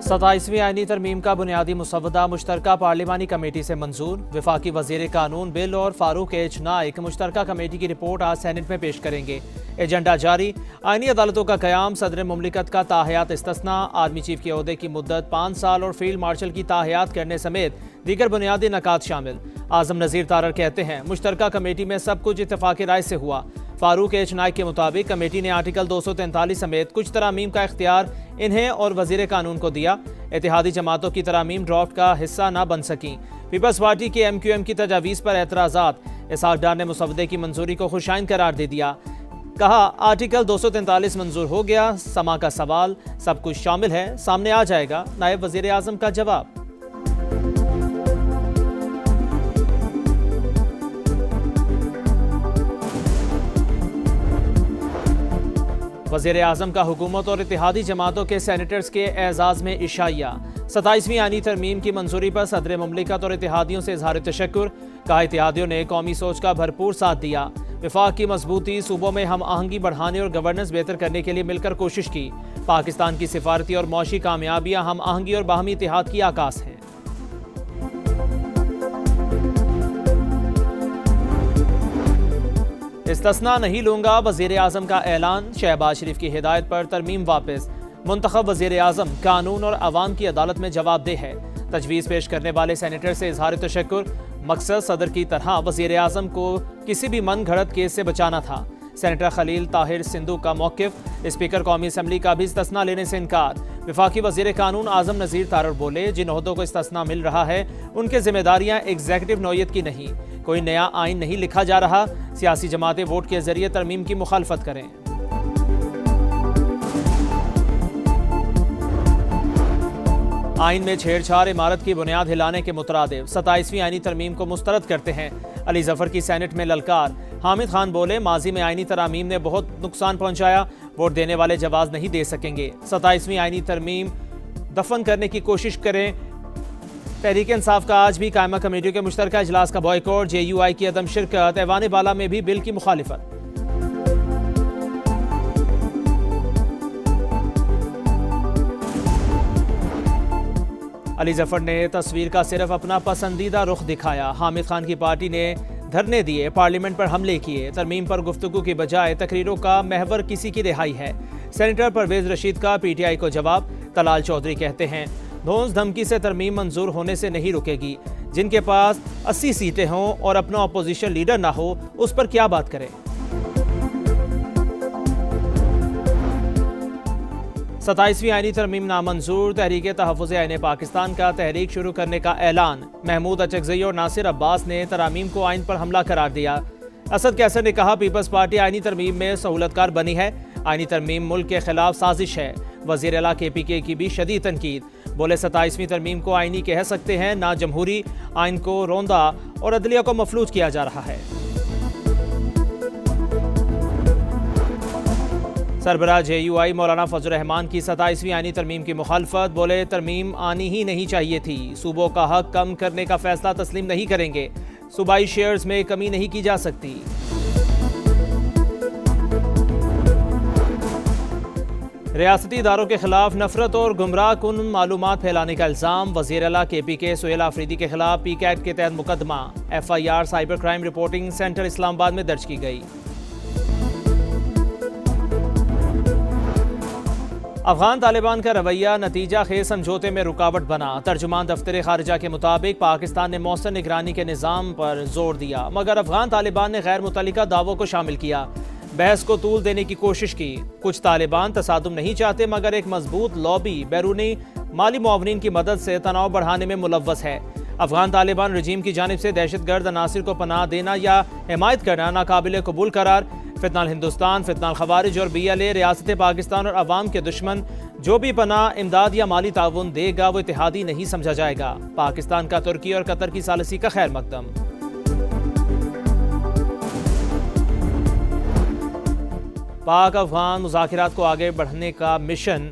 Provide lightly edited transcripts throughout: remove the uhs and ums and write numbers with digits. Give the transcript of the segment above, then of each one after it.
27वीं आईनी तरमीम का बुनियादी मुसवदा मुश्तरका पार्लिमानी कमेटी से मंजूर। वफाकी वजीर कानून बिल और फारूक एच नाइक मुश्तरका कमेटी की रिपोर्ट आज सेनेट में पेश करेंगे। एजेंडा जारी। आईनी अदालतों का क़याम, सदर मुमलिकत का ताहयात इस्तिस्ना, आर्मी चीफ के ओहदे की मुद्दत 5 साल और फील्ड मार्शल की ताहयात करने समेत दीगर बुनियादी नकात शामिल। आजम नज़ीर तारर कहते हैं मुश्तरका कमेटी में सब कुछ इत्तफाक़ी राय से हुआ। फारूक एच नाइक के मुताबिक कमेटी ने आर्टिकल 243 समेत कुछ तरामीम का इख्तियार इन्हें और वजीर कानून को दिया। इत्तेहादी जमातों की तरामीम ड्राफ्ट का हिस्सा न बन सकी। पीपल्स पार्टी के MQM की तजावीज़ पर एतराज़ात। इसहाक डार ने मुसवदे की मंजूरी को खुशाइन करार दे दिया। कहा आर्टिकल 243 मंजूर हो गया। समा का सवाल, सब कुछ शामिल है, सामने आ जाएगा। नायब वजीर आज़म का जवाब। वज़ीर आज़म का हुकूमत और इत्तेहादी जमातों के सेनेटर्स के एजाज़ में इशाइया। 27वीं आईनी तरमीम की मंजूरी पर सदर मुमलिकत और इत्तेहादियों से इज़हार तशक्कुर। कहा इत्तेहादियों ने कौमी सोच का भरपूर साथ दिया। वफाक की मजबूती, सूबों में हम आहंगी बढ़ाने और गवर्नेंस बेहतर करने के लिए मिलकर कोशिश की। पाकिस्तान की सिफारती और मौशी कामयाबियाँ हम आहंगी और बाहमी इत्तेहाद की आकाश हैं। इस्तिस्ना नहीं लूंगा, वज़ीर आज़म का ऐलान। शहबाज शरीफ की हिदायत पर तरमीम वापस। मुंतखब वज़ीर आज़म कानून और अवाम की अदालत में जवाबदेह है। तजवीज़ पेश करने वाले सेनेटर से इज़हार तशक्कुर। मकसद सदर की तरह वज़ीर आज़म को किसी भी मन घड़त केस से बचाना था। सेनेटर खलील ताहिर सिंधु का मौक़िफ़। स्पीकर कौमी असम्बली का भी इस्तिस्ना लेने से इनकार। वफाकी वज़ीर कानून आज़म नज़ीर तारर बोले जिन ओहदों को इस्तिस्ना मिल रहा है उनकी जिम्मेदारियाँ एग्जीक्यूटिव नौयत की नहीं। कोई नया आइन नहीं लिखा जा रहा। सियासी जमातें वोट के जरिए तरमीम की मुखालफत करें। आइन में छेड़छाड़ इमारत की बुनियाद हिलाने के मुतरादिफ। 27वीं आईनी तरमीम को मुस्तरद करते हैं। अली जफर की सेनेट में ललकार। हामिद खान बोले माजी में आईनी तरामीम ने बहुत नुकसान पहुंचाया, वोट देने वाले जवाब नहीं दे सकेंगे। 27वीं आईनी तरमीम दफन करने की कोशिश करें। तहरीक इंसाफ का आज भी कायमा कमेटियों के मुश्तरका इजलास का बॉयकॉट। JUI की अदम शिरकत। ऐवान बाला में भी बिल की मुखालिफत। अली जफर ने तस्वीर का सिर्फ अपना पसंदीदा रुख दिखाया। हामिद खान की पार्टी ने धरने दिए, पार्लियामेंट पर हमले किए। तरमीम पर गुफ्तगू की बजाय तकरीरों का महवर किसी की रिहाई है। सेनेटर परवेज रशीद का PTI को जवाब। तलाल चौधरी कहते हैं धौंस धमकी से तरमीम मंजूर होने से नहीं रुकेगी। जिनके पास 80 सीटें हों और अपना अपोजिशन लीडर ना हो उस पर क्या बात करें। 27वीं आईनी तरमीम नामंजूर। तहरीक तहफ़्फ़ुज़ आईन पाकिस्तान का तहरीक शुरू करने का ऐलान। महमूद अचकज़ई और नासिर अब्बास ने तरामीम को आइन पर हमला करार दिया। असद कैसर ने कहा पीपल्स पार्टी आईनी तरमीम में सहूलतकार बनी है। आईनी तरमीम मुल्क के खिलाफ साजिश है। वज़ीर आला KPK की भी शदीद तनकीद। बोले 27वीं तरमीम को आईनी कह सकते हैं ना जमहूरी। आइन को रोंदा और अदलिया को मफलूज किया जा रहा है। सरबराह JUI मौलाना फजल रहमान की 27वीं आईनी तरमीम की मुखालफत। बोले तरमीम आनी ही नहीं चाहिए थी। सूबों का हक कम करने का फैसला तस्लीम नहीं करेंगे। सूबाई शेयर्स में कमी नहीं की जा सकती। रियासती इदारों के खिलाफ नफरत और गुमराह कुन मालूमात फैलाने का इल्ज़ाम। वज़ीर आला KPK सुहेल आफरीदी के खिलाफ PCAT के तहत मुकदमा। FIR cyber crime reporting centre Islamabad में दर्ज की गई। अफगान तालिबान का रवैया नतीजा खेज समझौते में रुकावट बना। तर्जुमान दफ्तर खारिजा के मुताबिक पाकिस्तान ने मौसर निगरानी के निज़ाम पर जोर दिया, मगर अफगान तालिबान ने गैर मुतल्लिका दावों को शामिल किया। बहस को तूल देने की कोशिश की। कुछ तालिबान तसादुम नहीं चाहते, मगर एक मजबूत लॉबी बैरूनी माली मुआवनीन की मदद से तनाव बढ़ाने में मुलव्वस है। अफगान तालिबान रजीम की जानिब से दहशतगर्द अनासिर को पनाह देना या हिमायत करना नाकाबिल कबूल करार। फितनाल हिंदुस्तान, फितनाल खवारिज और BLA रियासत पाकिस्तान और अवाम के दुश्मन। जो भी पनाह, इमदाद या माली ताउन देगा वो इत्तेहादी नहीं समझा जाएगा। पाकिस्तान का तुर्की और कतर की सालिसी का खैर मकदम। पाक अफगान मुज़ाकिरात को आगे बढ़ने का मिशन।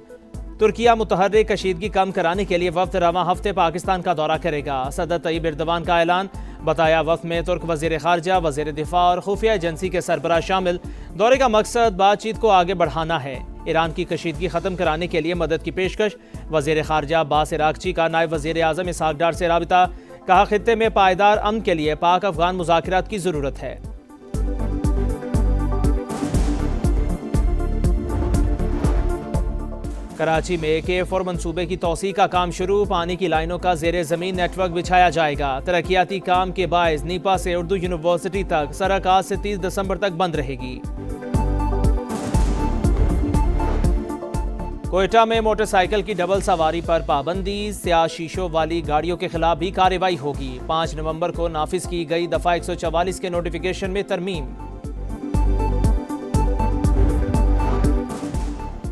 तुर्किया मुतहर्रिक कशीदगी कम कराने के लिए वफ्द रवां हफ्ते पाकिस्तान का दौरा करेगा। सदर तैयब एर्दोगान का ऐलान। बताया वफ्द में तुर्क वजीर खारजा, वजीर दिफा और खुफिया एजेंसी के सरबराह शामिल। दौरे का मकसद बातचीत को आगे बढ़ाना है। ईरान की कशीदगी खत्म कराने के लिए मदद की पेशकश। वजीर खारजा अब्बास इराक्ची का नायब वजीर आजम इसहाक डार से राबिता। कहा खित्ते में पायदार अमन के लिए पाक अफगान मुज़ाकरात की जरूरत है। कराची में K4 मंसूबे की तौसी का काम शुरू। पानी की लाइनों का ज़ेरे ज़मीन नेटवर्क बिछाया जाएगा। तरक्याती काम के बायस नीपा से उर्दू यूनिवर्सिटी तक सड़क आज से 30 दिसंबर तक बंद रहेगी। कोयटा में मोटरसाइकिल की डबल सवारी पर पाबंदी। स्याह शीशों वाली गाड़ियों के खिलाफ भी कार्रवाई होगी। 5 नवंबर को नाफिज की गई दफा 144 के नोटिफिकेशन में तरमीम।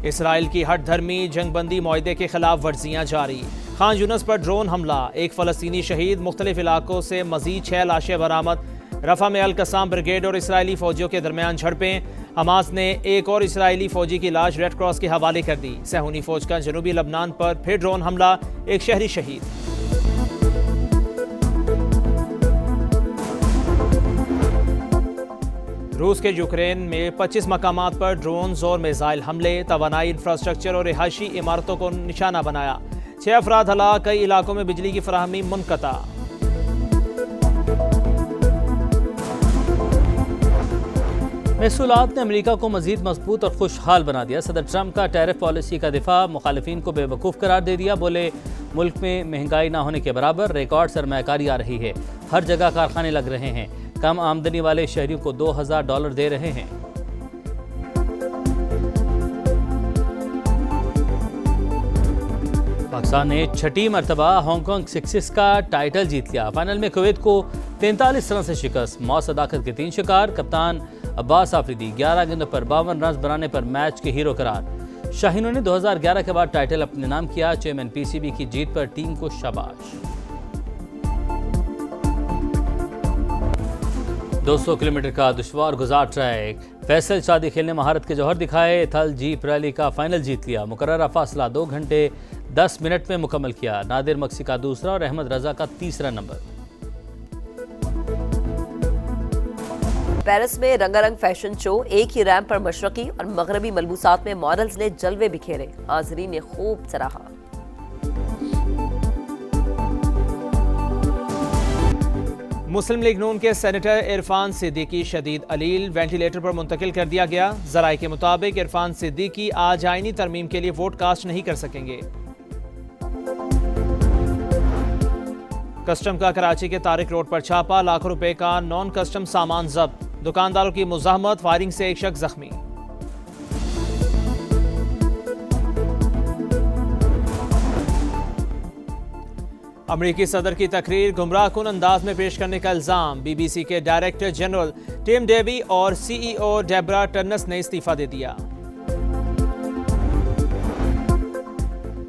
इसराइल की हट धर्मी जंगबंदी मुआहदे के खिलाफ वर्जियां जारी। खान यूनस पर ड्रोन हमला, एक फ़लस्तीनी शहीद। मुख्तलिफ इलाकों से मजीद 6 लाशें बरामद। रफा में अल कसाम ब्रिगेड और इसराइली फौजियों के दरमियान झड़पें। हमास ने एक और इसराइली फौजी की लाश रेड क्रॉस के हवाले कर दी। सहूनी फौज का जनूबी लबनान पर फिर ड्रोन हमला, एक शहरी शहीद। रूस के यूक्रेन में 25 मकामात पर ड्रोन्स और मिसाइल हमले। तवानाई इंफ्रास्ट्रक्चर और रिहायशी इमारतों को निशाना बनाया। 6 अफराद हलाक। कई इलाकों में बिजली की फराहमी मुनक़ता। महसूलात ने अमेरिका को मजीद मजबूत और खुशहाल बना दिया। सदर ट्रंप का टैरिफ पॉलिसी का दिफा। मुखालिफिन को बेवकूफ़ करार दे दिया। बोले मुल्क में महंगाई ना होने के बराबर रिकॉर्ड सरमायाकारी आ रही है। हर जगह कारखाने लग रहे हैं। कम आमदनी वाले शहरियों को $2000 दे रहे हैं। पाकिस्तान ने 6ठी मरतबा हांगकांग सिक्सेस का टाइटल जीत लिया। फाइनल में कुवैत को 43 रन से शिकस्त। मौत सदाकत के 3 शिकार। कप्तान अब्बास आफरीदी 11 गेंदों पर 52 रन बनाने पर मैच के हीरो करार। शाहीनों ने 2011 के बाद टाइटल अपने नाम किया। चेयरमैन पीसीबी की जीत पर टीम को शाबाश। 200 किलोमीटर का दुश्वार गुजार ट्रैक। फैसल शादी खेलने महारत के जौहर दिखाए। थल जीप रैली का फाइनल जीत लिया। मुकर्ररा फासला 2 घंटे 10 मिनट में मुकम्मल किया। नादिर मक्सी का दूसरा और अहमद रजा का तीसरा नंबर। पेरिस में रंगारंग फैशन शो। एक ही रैंप पर मशरकी और मगरबी मलबूसात में मॉडल्स ने जलवे बिखेरे। हाज़रीन ने खूब सराहा। मुस्लिम लीग नून के सेनेटर इरफान सिद्दीकी शदीद अलील। वेंटिलेटर पर मुंतकिल कर दिया गया। जराये के मुताबिक इरफान सिद्दीकी आज आईनी तरमीम के लिए वोट कास्ट नहीं कर सकेंगे। कस्टम का कराची के तारिक रोड पर छापा। लाखों रुपए का नॉन कस्टम सामान जब्त। दुकानदारों की मुज़ाहमत। फायरिंग से एक शख्स जख्मी। अमरीकी सदर की तकरीर गुमराहकुन अंदाज में पेश करने का इल्जाम। बीबीसी के डायरेक्टर जनरल टिम डेवी और सीईओ डेब्रा टर्नस ने इस्तीफा दे दिया।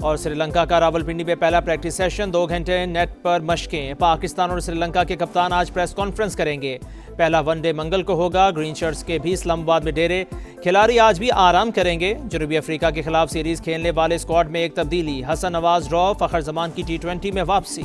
और श्रीलंका का रावलपिंडी में पहला प्रैक्टिस सेशन। 2 घंटे नेट पर मशकें। पाकिस्तान और श्रीलंका के कप्तान आज प्रेस कॉन्फ्रेंस करेंगे। पहला वनडे मंगल को होगा। ग्रीन शर्ट्स के भी इस्लामाबाद में डेरे। खिलाड़ी आज भी आराम करेंगे। जनूबी अफ्रीका के खिलाफ सीरीज खेलने वाले स्क्वाड में एक तब्दीली। हसन नवाज ड्रॉ। फखर जमान की T20 में वापसी।